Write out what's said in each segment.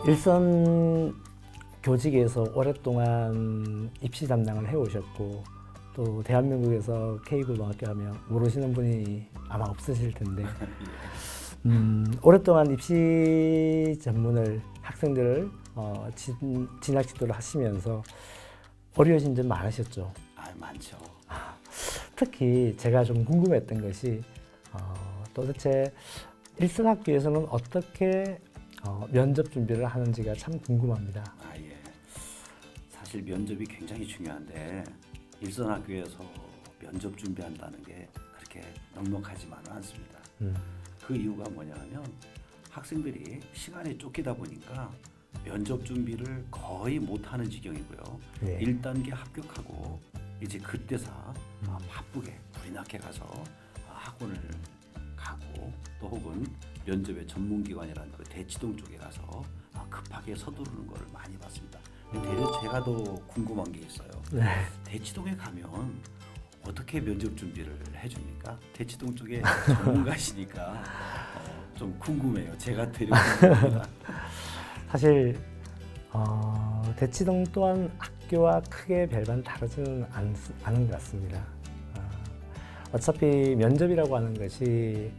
일선 교직에서 오랫동안 입시 담당을 해오셨고 또 대한민국에서 K고등학교 하면 모르시는 분이 아마 없으실 텐데 오랫동안 입시 전문을 학생들을 진학 지도를 하시면서 어려우신 점 많으셨죠? 많죠. 특히 제가 좀 궁금했던 것이 도대체 일선 학교에서는 어떻게 면접 준비를 하는지가 참 궁금합니다. 예. 사실 면접이 굉장히 중요한데 일선 학교에서 면접 준비한다는 게 그렇게 넉넉하지만은 않습니다. 그 이유가 뭐냐면 학생들이 시간에 쫓기다 보니까 면접 준비를 거의 못하는 지경이고요. 네. 1단계 합격하고 이제 그때서 바쁘게 불이 나게 가서 학원을 가고 또 혹은 면접의 전문기관이라는 그 대치동 쪽에 가서 급하게 서두르는 것을 많이 봤습니다. 대략 제가 더 궁금한 게 있어요. 네. 대치동에 가면 어떻게 면접 준비를 해줍니까? 대치동 쪽에 전문가시니까 좀 궁금해요. 제가 되려 궁금합니다. 사실 대치동 또한 학교와 크게 별반 다르지는 않은 것 같습니다. 어차피 면접이라고 하는 것이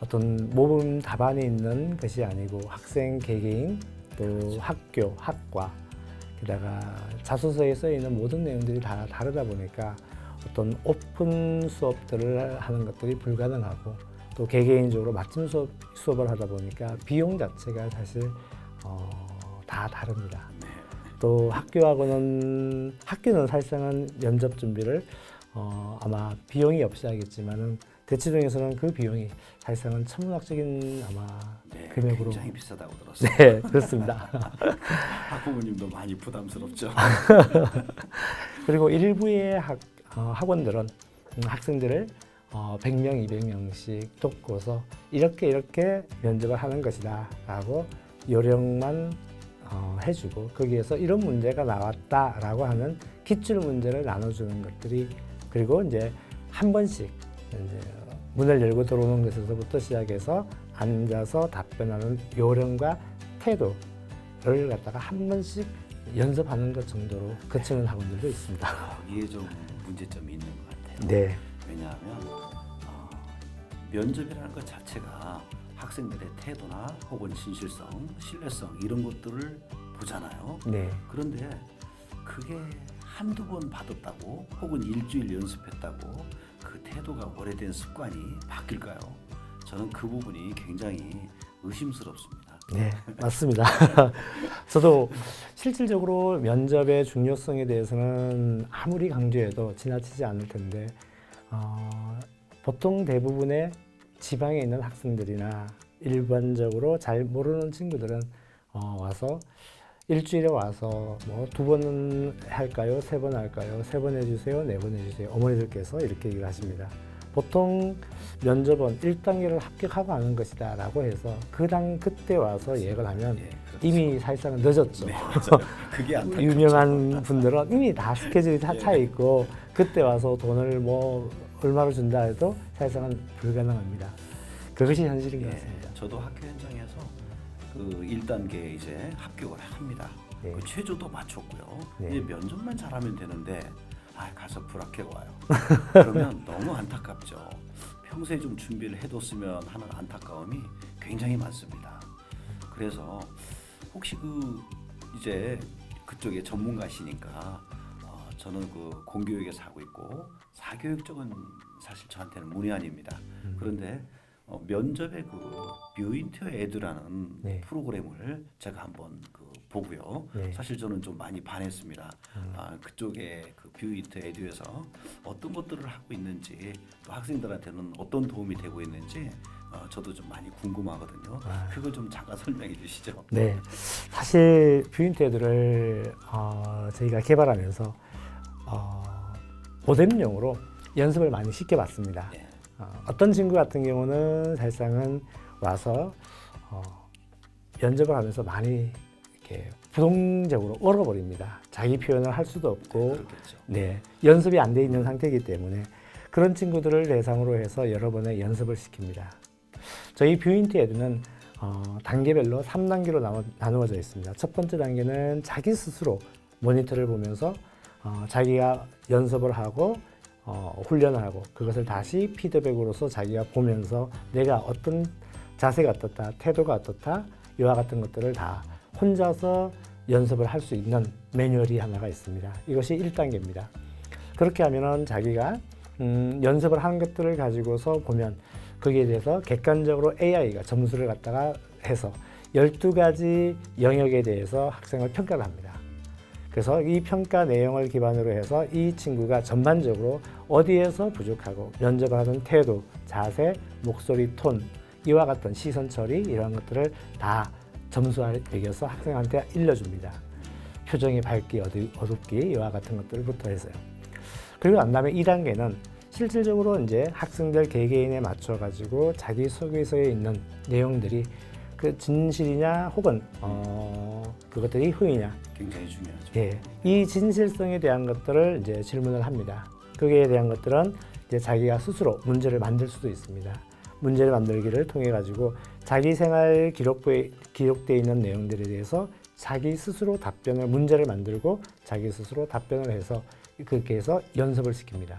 어떤 모범 답안이 있는 것이 아니고 학생 개개인 또 그렇죠. 학교, 학과 게다가 자소서에 써 있는 모든 내용들이 다 다르다 보니까 어떤 오픈 수업들을 하는 것들이 불가능하고 또 개개인적으로 맞춤 수업을 하다 보니까 비용 자체가 사실 다 다릅니다. 네. 또 학교는 사실상은 면접 준비를 아마 비용이 없이 하겠지만은 대치동에서는 그 비용이 사실상은 천문학적인 아마 네, 금액으로 굉장히 비싸다고 들었어요. 네 그렇습니다. 학부모님도 많이 부담스럽죠. 그리고 일부의 학원들은 학생들을 100명, 200명씩 돕고서 이렇게 면접을 하는 것이다 라고 요령만 해주고 거기에서 이런 문제가 나왔다라고 하는 기출 문제를 나눠주는 것들이 그리고 이제 한 번씩 이제 문을 열고 들어오는 것에서부터 시작해서 앉아서 답변하는 요령과 태도를 갖다가 한 번씩 연습하는 것 정도로 그치는 학원들도 있습니다. 이게 좀 문제점이 있는 것 같아요. 네. 왜냐하면 면접이라는 것 자체가 학생들의 태도나 혹은 진실성, 신뢰성 이런 것들을 보잖아요. 네. 그런데 그게 한두 번 받았다고 혹은 일주일 연습했다고 그 태도가 오래된 습관이 바뀔까요? 저는 그 부분이 굉장히 의심스럽습니다. 네, 맞습니다. 저도 실질적으로 면접의 중요성에 대해서는 아무리 강조해도 지나치지 않을 텐데 보통 대부분의 지방에 있는 학생들이나 일반적으로 잘 모르는 친구들은 와서 일주일에 와서 뭐 2번 할까요? 3번 할까요? 3번 해주세요? 4번 해주세요? 어머니들께서 이렇게 얘기를 하십니다. 보통 면접은 1단계를 합격하고 하는 것이다 라고 해서 그때 와서 예약을 하면 예, 그렇죠. 이미 사실상은 늦었죠. 네, 맞아요. 그게 안타깝죠. 유명한 분들은 이미 다 스케줄이 다 차 있고 그때 와서 돈을 뭐 얼마를 준다 해도 사실상은 불가능합니다. 그것이 현실인 것 같습니다. 저도 학교 현장에서 그 1단계 이제 합격을 합니다. 네. 그 최저도 맞췄고요. 네. 이제 면접만 잘하면 되는데 가서 불합격 와요. 그러면 너무 안타깝죠. 평소에 좀 준비를 해뒀으면 하는 안타까움이 굉장히 많습니다. 그래서 혹시 이제 그쪽에 전문가시니까 저는 그 공교육에서 하고 있고 사교육 쪽은 사실 저한테는 문외한입니다. 그런데 면접의 그 뷰인터 에듀라는 네. 프로그램을 제가 한번 보고요. 네. 사실 저는 좀 많이 반했습니다. 그쪽에 그 뷰인터 에듀에서 어떤 것들을 하고 있는지 또 학생들한테는 어떤 도움이 되고 있는지 저도 좀 많이 궁금하거든요. 그걸 좀 잠깐 설명해 주시죠. 네, 사실 뷰인테드를 저희가 개발하면서 모뎀용으로 연습을 많이 시켜봤습니다. 네. 어떤 친구 같은 경우는 사실상은 와서 면접을 하면서 많이 이렇게 부동적으로 얼어버립니다. 자기 표현을 할 수도 없고, 그렇겠죠. 네, 연습이 안 돼 있는 상태이기 때문에 그런 친구들을 대상으로 해서 여러 번의 연습을 시킵니다. 저희 뷰인트 에듀는 단계별로 3단계로 나누어져 있습니다. 첫 번째 단계는 자기 스스로 모니터를 보면서 자기가 연습을 하고 훈련을 하고 그것을 다시 피드백으로서 자기가 보면서 내가 어떤 자세가 어떻다, 태도가 어떻다, 이와 같은 것들을 다 혼자서 연습을 할 수 있는 매뉴얼이 하나가 있습니다. 이것이 1단계입니다. 그렇게 하면은 자기가 연습을 하는 것들을 가지고서 보면 거기에 대해서 객관적으로 AI가 점수를 갖다가 해서 12가지 영역에 대해서 학생을 평가를 합니다. 그래서 이 평가 내용을 기반으로 해서 이 친구가 전반적으로 어디에서 부족하고 면접을 하는 태도, 자세, 목소리 톤, 이와 같은 시선 처리 이런 것들을 다 점수를 매겨서 학생한테 일러줍니다. 표정의 밝기, 어둡기 이와 같은 것들부터 해서요. 그리고 난 다음에 2단계는 실질적으로 이제 학생들 개개인에 맞춰 가지고 자기 소개서에 있는 내용들이 그 진실이냐 혹은 그것들이 후이냐 굉장히 중요하죠. 예, 이 진실성에 대한 것들을 이제 질문을 합니다. 거기에 대한 것들은 이제 자기가 스스로 문제를 만들 수도 있습니다. 문제를 만들기를 통해 가지고 자기 생활 기록부에 기록되어 있는 내용들에 대해서 자기 스스로 답변을 문제를 만들고 자기 스스로 답변을 해서 그렇게 해서 연습을 시킵니다.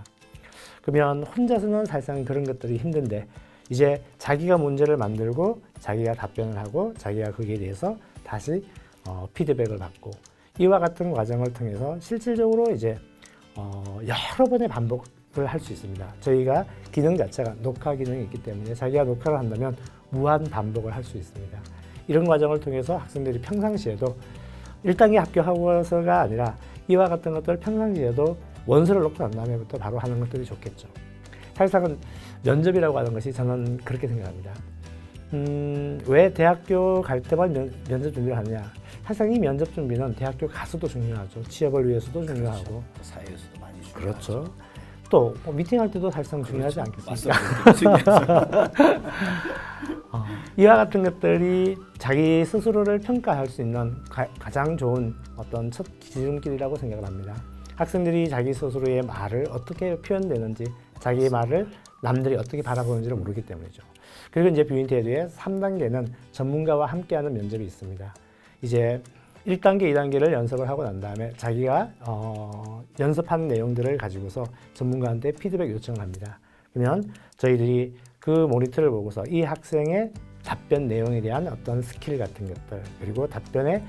그러면 혼자서는 사실상 그런 것들이 힘든데 이제 자기가 문제를 만들고 자기가 답변을 하고 자기가 거기에 대해서 다시 피드백을 받고 이와 같은 과정을 통해서 실질적으로 이제 여러 번의 반복을 할 수 있습니다. 저희가 기능 자체가 녹화 기능이 있기 때문에 자기가 녹화를 한다면 무한 반복을 할 수 있습니다. 이런 과정을 통해서 학생들이 평상시에도 1단계 합격하고서가 아니라 이와 같은 것들을 평상시에도 원서를 놓고 난 다음에부터 바로 하는 것들이 좋겠죠. 사실상은 면접이라고 하는 것이 저는 그렇게 생각합니다. 왜 대학교 갈 때만 면접 준비를 하느냐? 사실상 이 면접 준비는 대학교 가서도 중요하죠. 취업을 위해서도 중요하고. 그렇죠. 사회에서도 많이 중요하죠. 그렇죠. 또 미팅할 때도 사실상 중요하지 않겠습니까? 이와 같은 것들이 자기 스스로를 평가할 수 있는 가장 좋은 어떤 첫 기준길이라고 생각을 합니다. 학생들이 자기 스스로의 말을 어떻게 표현되는지 자기의 말을 남들이 어떻게 바라보는지를 모르기 때문이죠. 그리고 이제 뷰인테드의 3단계는 전문가와 함께하는 면접이 있습니다. 이제 1단계, 2단계를 연습을 하고 난 다음에 자기가 연습한 내용들을 가지고서 전문가한테 피드백 요청을 합니다. 그러면 저희들이 그 모니터를 보고서 이 학생의 답변 내용에 대한 어떤 스킬 같은 것들 그리고 답변의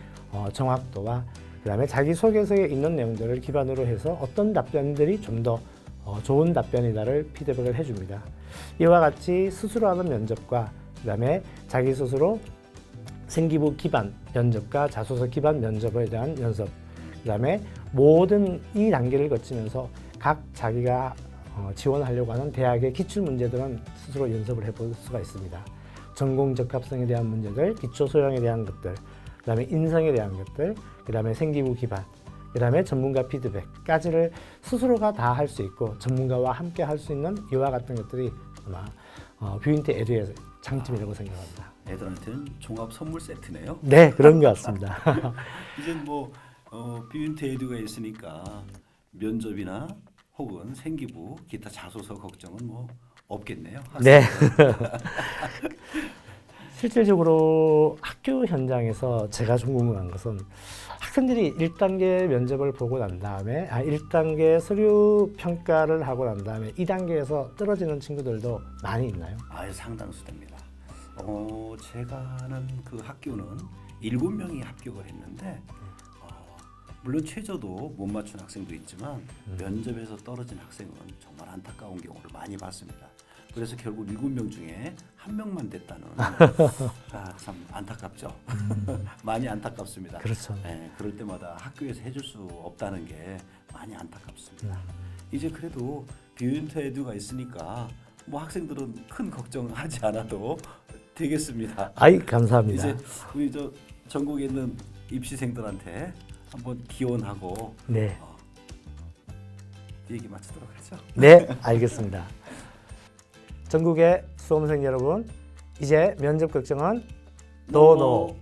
정확도와 그 다음에 자기소개서에 있는 내용들을 기반으로 해서 어떤 답변들이 좀 더 좋은 답변이다를 피드백을 해줍니다. 이와 같이 스스로 하는 면접과 그 다음에 자기 스스로 생기부 기반 면접과 자소서 기반 면접에 대한 연습 그 다음에 모든 이 단계를 거치면서 각 자기가 지원하려고 하는 대학의 기출문제들은 스스로 연습을 해볼 수가 있습니다. 전공 적합성에 대한 문제들, 기초 소양에 대한 것들 그 다음에 인성에 대한 것들, 그 다음에 생기부 기반, 그 다음에 전문가 피드백까지를 스스로가 다 할 수 있고 전문가와 함께 할 수 있는 이와 같은 것들이 아마 뷰인테 에듀의 장점이라고 생각합니다. 애들한테는 종합 선물 세트네요. 네, 그런 것 같습니다. 이제 뭐 뷰인테 에듀가 있으니까 면접이나 혹은 생기부, 기타 자소서 걱정은 뭐 없겠네요. 네. 실질적으로 학교 현장에서 제가 좀 궁금한 것은 학생들이 1단계 면접을 보고 난 다음에 1단계 서류 평가를 하고 난 다음에 2단계에서 떨어지는 친구들도 많이 있나요? 아예 상당수됩니다. 제가 아는 그 학교는 7명이 합격을 했는데 물론 최저도 못 맞춘 학생도 있지만 면접에서 떨어진 학생은 정말 안타까운 경우를 많이 봤습니다. 그래서 결국 7명 중에 1명만 됐다는 참 안타깝죠. 많이 안타깝습니다. 그렇죠. 네, 그럴 때마다 학교에서 해줄 수 없다는 게 많이 안타깝습니다. 이제 그래도 뷰인테 에듀가 있으니까 뭐 학생들은 큰 걱정하지 않아도 되겠습니다. 아이 감사합니다. 이제 우리 저 전국에 있는 입시생들한테 한번 기원하고 네, 얘기 마치도록 하죠. 네, 알겠습니다. 전국의 수험생 여러분, 이제 면접 걱정은 노노.